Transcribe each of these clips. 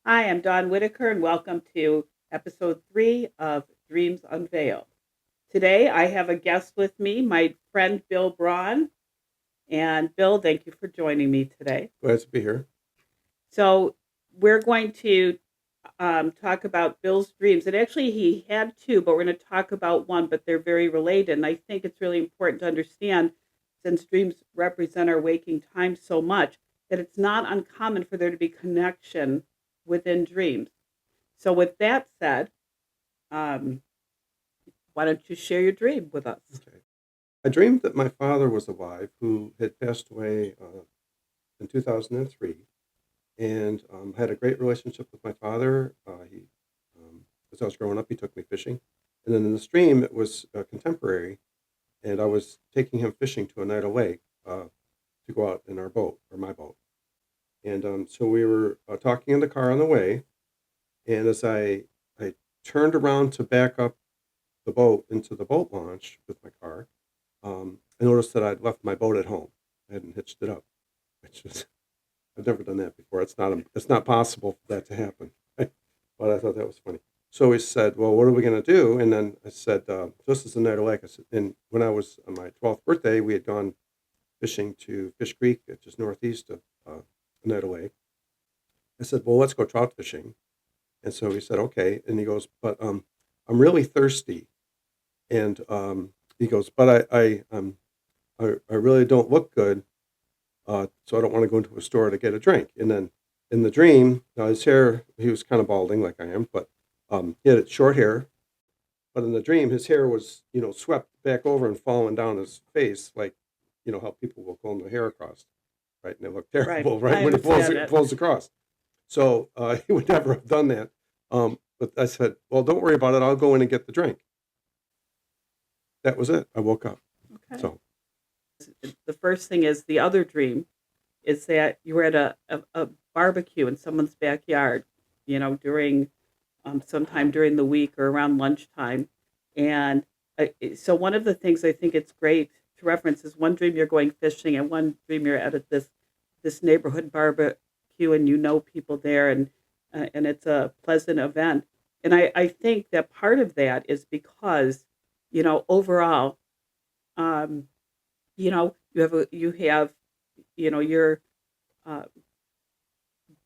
Hi, I'm Daunn Whittaker, and welcome to episode 3 of Dreams Unveiled. Today, I have a guest with me, my friend Bill Brun. And Bill, thank you for joining me today. Glad to be here. So, we're going to talk about Bill's dreams. And actually, he had two, but we're going to talk about one, but they're very related. And I think it's really important to understand, since dreams represent our waking time so much, that it's not uncommon for there to be connection within dreams. So, with that said, um, why don't you share your dream with us? Okay. I dreamed that my father was alive, who had passed away in 2003, and had a great relationship with my father. As I was growing up, he took me fishing, and then in the dream, it was contemporary, and I was taking him fishing to Oneida Lake to go out in our boat or my boat, and so we were talking in the car on the way, and as I turned around to back up the boat into the boat launch with my car. I noticed that I'd left my boat at home. I hadn't hitched it up, which was I've never done that before. It's not possible for that to happen. But I thought that was funny. So he said, "Well, what are we going to do?" And then I said, "Just as a night of lake." I said, and when I was on my 12th birthday, we had gone fishing to Fish Creek, just northeast of Oneida Lake. I said, "Well, let's go trout fishing." And so he said, "Okay." And he goes, "But I'm really thirsty." And he goes, "But I really don't look good, so I don't want to go into a store to get a drink." And then in the dream, his hair, he was kind of balding like I am, but he had short hair. But in the dream, his hair was, swept back over and falling down his face, like, how people will comb their hair across, right? And they look Right. terrible, right, I when it pulls, understand it it. pulls across. So he would never have done that. But I said, "Well, don't worry about it. I'll go in and get the drink." That was it. I woke up. Okay. So The first thing is the other dream is that you were at a barbecue in someone's backyard, during sometime during the week or around lunchtime. And so, one of the things I think it's great to reference is one dream you're going fishing, and one dream you're at this neighborhood barbecue, and people there, and it's a pleasant event. And I think that part of that is because overall, um, you have your uh,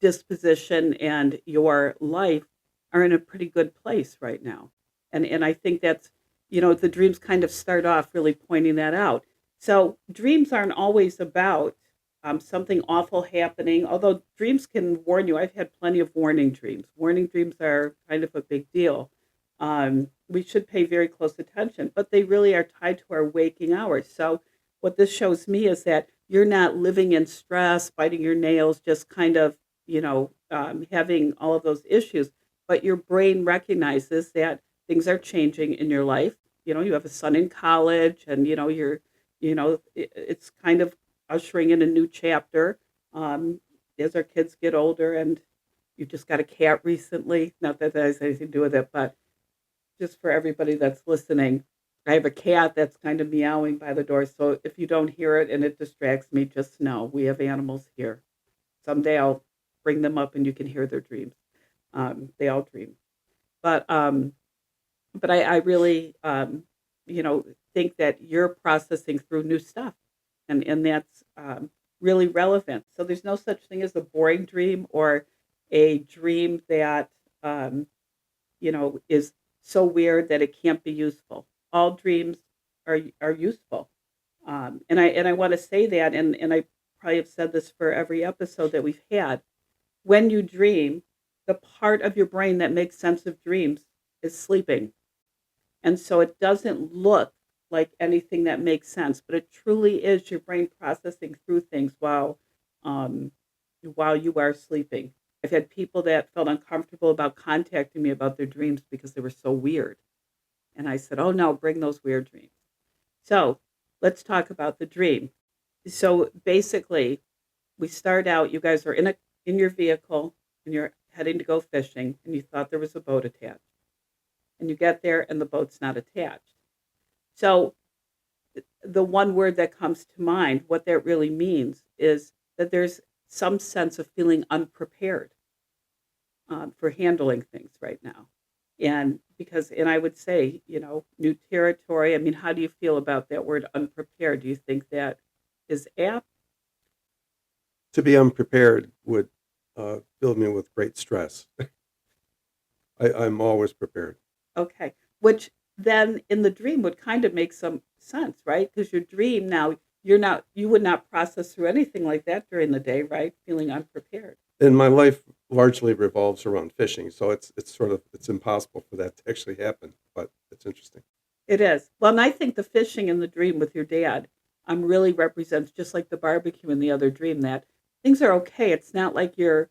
disposition and your life are in a pretty good place right now. And I think that's, the dreams kind of start off really pointing that out. So dreams aren't always about something awful happening, although dreams can warn you. I've had plenty of warning dreams. Warning dreams are kind of a big deal. We should pay very close attention, but they really are tied to our waking hours. So what this shows me is that you're not living in stress, biting your nails, just kind of having all of those issues, but your brain recognizes that things are changing in your life. You have a son in college, and it's kind of ushering in a new chapter um, as our kids get older. And you just got a cat recently. Not that that has anything to do with it, but just for everybody that's listening, I have a cat that's kind of meowing by the door. So if you don't hear it and it distracts me, just know we have animals here. Someday I'll bring them up and you can hear their dreams. They all dream, but I really think that you're processing through new stuff, and that's really relevant. So there's no such thing as a boring dream or a dream that is so weird that it can't be useful. All dreams are useful, and I want to say that, and I probably have said this for every episode that we've had. When you dream, the part of your brain that makes sense of dreams is sleeping. And so it doesn't look like anything that makes sense, but it truly is your brain processing through things um, while you are sleeping. I've had people that felt uncomfortable about contacting me about their dreams because they were so weird. And I said, "Oh no, bring those weird dreams." So let's talk about the dream. So basically, we start out, you guys are in your vehicle and you're heading to go fishing, and you thought there was a boat attached, and you get there and the boat's not attached. So the one word that comes to mind, what that really means is that there's some sense of feeling unprepared. for handling things right now. And I would say, new territory. I mean, how do you feel about that word unprepared? Do you think that is apt? To be unprepared would fill me with great stress. I'm always prepared. Okay. Which then in the dream would kind of make some sense, right? Because your dream now, you would not process through anything like that during the day, right? Feeling unprepared. And my life largely revolves around fishing, so it's impossible for that to actually happen. But it's interesting. It is. Well, and I think the fishing in the dream with your dad really represents, just like the barbecue in the other dream, that things are okay. It's not like you're,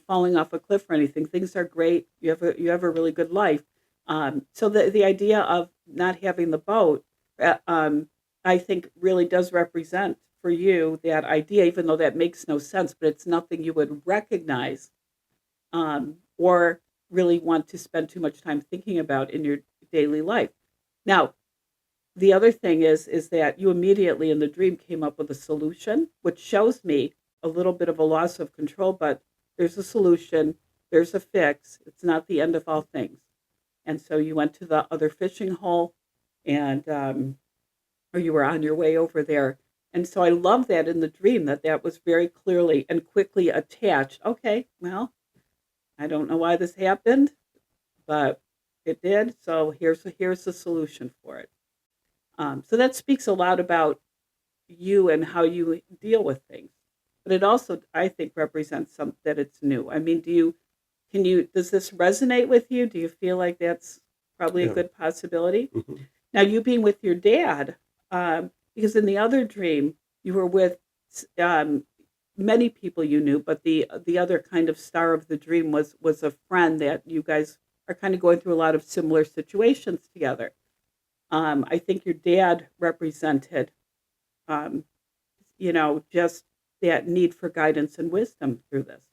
falling off a cliff or anything. Things are great. You have a really good life. So the idea of not having the boat, I think, really does represent for you that idea, even though that makes no sense, but it's nothing you would recognize or really want to spend too much time thinking about in your daily life. Now, the other thing is that you immediately in the dream came up with a solution, which shows me a little bit of a loss of control, but there's a solution, there's a fix. It's not the end of all things. And so you went to the other fishing hole and or you were on your way over there. And so I love that in the dream that was very clearly and quickly attached. Okay, well, I don't know why this happened, but it did. So here's the solution for it. So that speaks a lot about you and how you deal with things. But it also, I think, represents some that it's new. I mean, does this resonate with you? Do you feel like that's probably a Yeah. good possibility? Hmm. Now, you being with your dad, because in the other dream you were with um, many people you knew, but the other kind of star of the dream was a friend that you guys are kind of going through a lot of similar situations together. I think your dad represented, um, just that need for guidance and wisdom through this.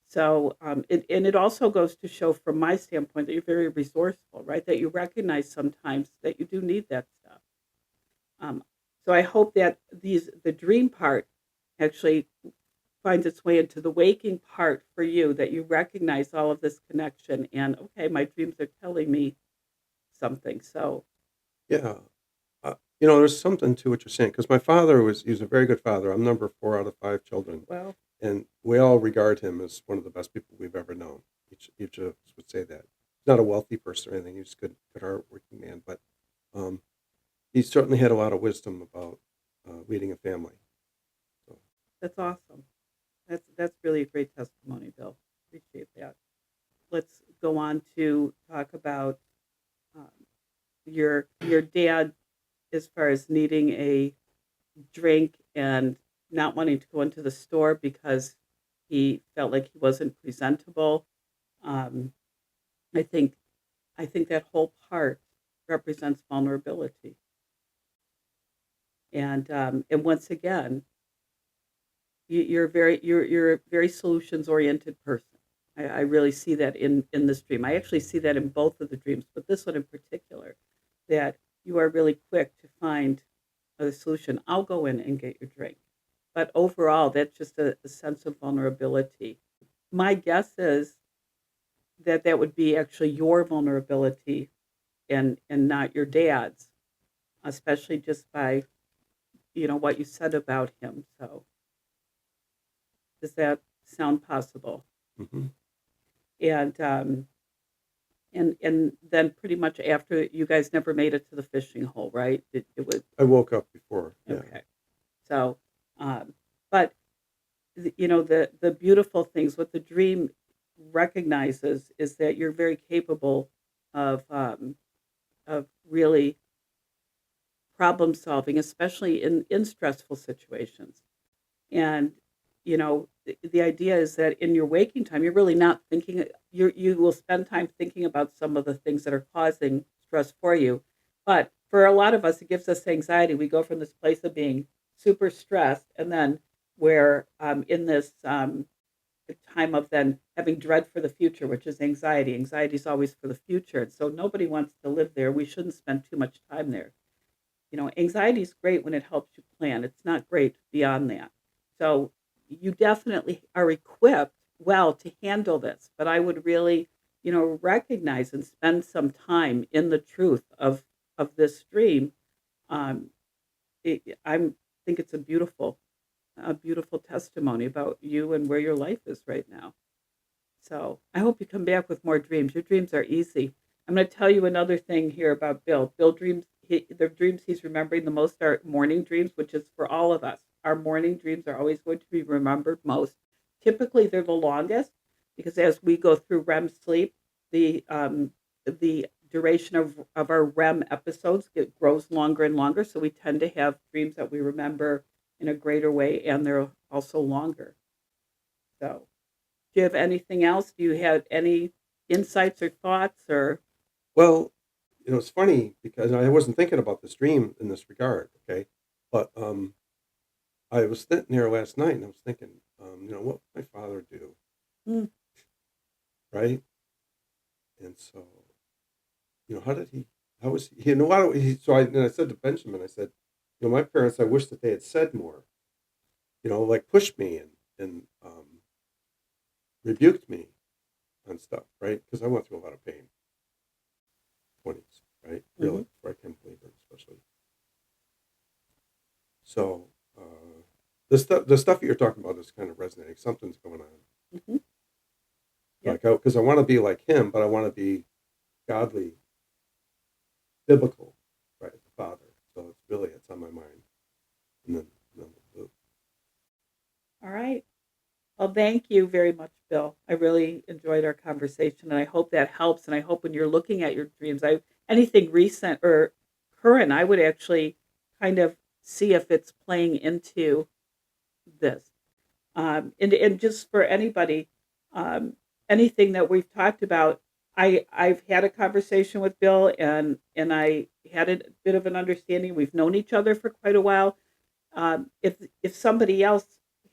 So, it also goes to show, from my standpoint, that you're very resourceful, right? That you recognize sometimes that you do need that stuff. Um, so I hope that the dream part actually finds its way into the waking part for you, that you recognize all of this connection and, okay, my dreams are telling me something. So, Yeah. There's something to what you're saying because my father he was a very good father. I'm number 4 out of 5 children, well, and we all regard him as one of the best people we've ever known. Each of us would say that. He's not a wealthy person or anything. He's a good hardworking man, but um, he certainly had a lot of wisdom about leading a family. So, that's awesome. That's really a great testimony, Bill. Appreciate that. Let's go on to talk about um, your dad as far as needing a drink and not wanting to go into the store because he felt like he wasn't presentable. Um, I think I think that whole part represents vulnerability, and once again, you're a very solutions oriented person. I really see that in this dream. I actually see that in both of the dreams, but this one in particular, that you are really quick to find a solution. I'll go in and get your drink. But overall, that's just a sense of vulnerability. My guess is that would be actually your vulnerability and not your dad's, especially just by what you said about him. So does that sound possible? hmm And and then pretty much after, you guys never made it to the fishing hole, right? It was I woke up before. Yeah. okay. So, um, but the beautiful things, what the dream recognizes is that you're very capable of really problem solving, especially in stressful situations. And the idea is that in your waking time, you're really not thinking. You will spend time thinking about some of the things that are causing stress for you. But for a lot of us, it gives us anxiety. We go from this place of being super stressed, and then we're in this time of then having dread for the future, which is anxiety. Anxiety is always for the future, and so nobody wants to live there. We shouldn't spend too much time there. Anxiety is great when it helps you plan. It's not great beyond that. So you definitely are equipped well to handle this, but I would really, recognize and spend some time in the truth of this dream. Um, I think it's a beautiful testimony about you and where your life is right now. So I hope you come back with more dreams. Your dreams are easy. I'm going to tell you another thing here about Bill. Bill dreams, the dreams he's remembering the most are morning dreams, which is for all of us. Our morning dreams are always going to be remembered most. Typically, they're the longest because as we go through REM sleep, the duration of our REM episodes grows longer and longer. So we tend to have dreams that we remember in a greater way, and they're also longer. So do you have anything else? Do you have any insights or thoughts or Well, it's funny because I wasn't thinking about this dream in this regard, okay? But I was sitting there last night and I was thinking, what would my father do, mm, right? And so, how did he? How was he? Why don't he? So I said to Benjamin, I said, my parents, I wish that they had said more, like pushed me and rebuked me on stuff, right? Because I went through a lot of pain, 20s, right? mhm, Really, before I became a believer, especially. So the stuff that you're talking about is kind of resonating. Something's going on. mhm, yep. Like, because I want to be like him, but I want to be godly, biblical, right? The Father. So it's on my mind. And then, the, All right. Well, thank you very much, Bill. I really enjoyed our conversation, and I hope that helps. And I hope when you're looking at your dreams, anything recent or current, I would actually kind of see if it's playing into this. And just for anybody, um, anything that we've talked about, I've had a conversation with Bill, and I had a bit of an understanding. We've known each other for quite a while. If somebody else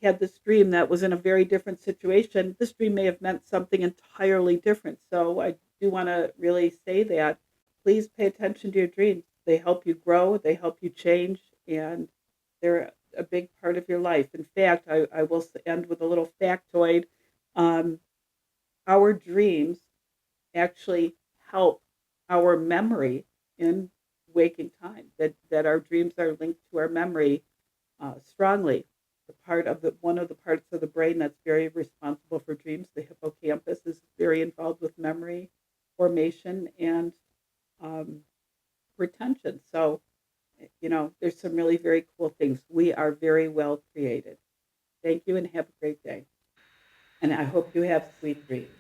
had this dream that was in a very different situation, this dream may have meant something entirely different. So I do want to really say that please pay attention to your dreams. They help you grow, they help you change, and they're a big part of your life. In fact, I will end with a little factoid. Um, our dreams actually help our memory in waking time. That our dreams are linked to our memory strongly. The part of the one of the parts of the brain that's very responsible for dreams, the hippocampus, is very involved with memory formation and um, retention. So, there's some really very cool things. We are very well created. Thank you and have a great day. And I hope you have sweet dreams.